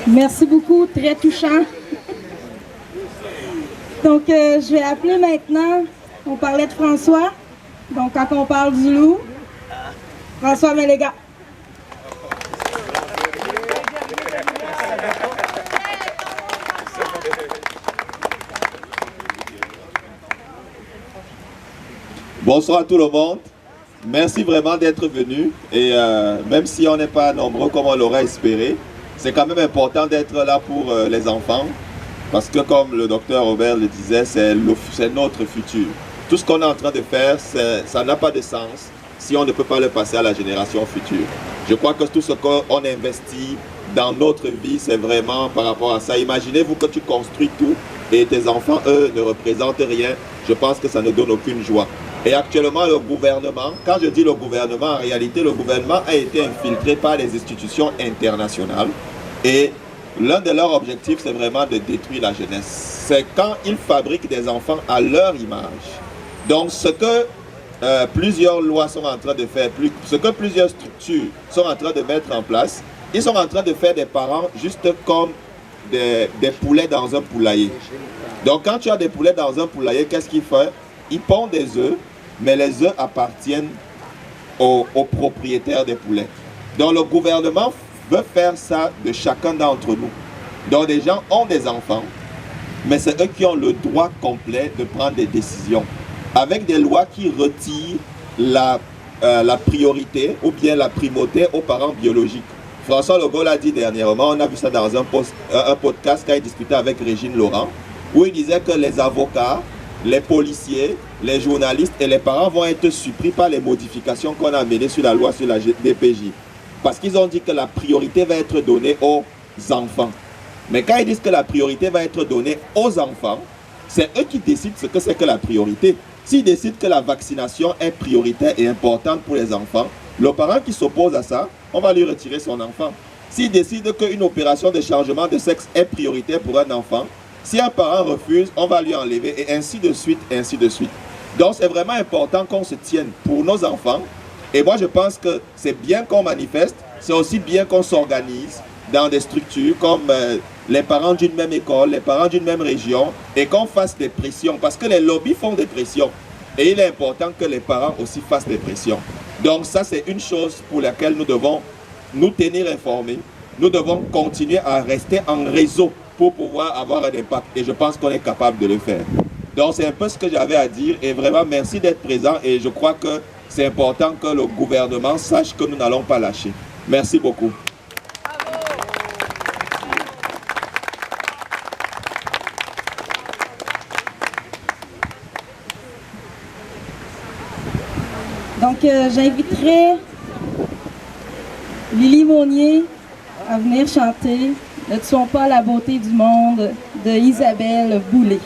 Merci beaucoup, très touchant. Donc, je vais appeler maintenant, on parlait de François, donc quand on parle du loup, François Méléga. Bonsoir à tout le monde. Merci vraiment d'être venu. Et même si on n'est pas nombreux comme on l'aurait espéré, c'est quand même important d'être là pour les enfants. Parce que comme le docteur Robert le disait, c'est notre futur. Tout ce qu'on est en train de faire, ça n'a pas de sens si on ne peut pas le passer à la génération future. Je crois que tout ce qu'on investit dans notre vie, c'est vraiment par rapport à ça. Imaginez-vous que tu construis tout et tes enfants, eux, ne représentent rien. Je pense que ça ne donne aucune joie. Et actuellement, le gouvernement, quand je dis le gouvernement, en réalité, le gouvernement a été infiltré par les institutions internationales. Et l'un de leurs objectifs, c'est vraiment de détruire la jeunesse. C'est quand ils fabriquent des enfants à leur image. Donc, ce que plusieurs lois sont en train de faire, ce que plusieurs structures sont en train de mettre en place, ils sont en train de faire des parents juste comme des poulets dans un poulailler. Donc, quand tu as des poulets dans un poulailler, qu'est-ce qu'ils font? Ils pondent des œufs, mais les œufs appartiennent aux propriétaires des poulets. Donc, le gouvernement veut faire ça de chacun d'entre nous. Donc, des gens ont des enfants, mais c'est eux qui ont le droit complet de prendre des décisions. Avec des lois qui retirent la priorité ou bien la primauté aux parents biologiques. François Legault l'a dit dernièrement, on a vu ça dans un podcast quand il discutait avec Régine Laurent, où il disait que les avocats, les policiers, les journalistes et les parents vont être surpris par les modifications qu'on a amenées sur la loi sur la DPJ. Parce qu'ils ont dit que la priorité va être donnée aux enfants. Mais quand ils disent que la priorité va être donnée aux enfants, c'est eux qui décident ce que c'est que la priorité. S'ils décident que la vaccination est prioritaire et importante pour les enfants, le parent qui s'oppose à ça, on va lui retirer son enfant. S'ils décident qu'une opération de changement de sexe est prioritaire pour un enfant, si un parent refuse, on va lui enlever et ainsi de suite, ainsi de suite. Donc c'est vraiment important qu'on se tienne pour nos enfants. Et moi je pense que c'est bien qu'on manifeste, c'est aussi bien qu'on s'organise dans des structures comme les parents d'une même école, les parents d'une même région, et qu'on fasse des pressions, parce que les lobbies font des pressions. Et il est important que les parents aussi fassent des pressions. Donc ça c'est une chose pour laquelle nous devons nous tenir informés. Nous devons continuer à rester en réseau pour pouvoir avoir un impact. Et je pense qu'on est capable de le faire. Donc c'est un peu ce que j'avais à dire. Et vraiment merci d'être présent. Et je crois que c'est important que le gouvernement sache que nous n'allons pas lâcher. Merci beaucoup. Donc j'inviterai Lily Monnier à venir chanter « Ne tuons pas la beauté du monde » de Isabelle Boulay.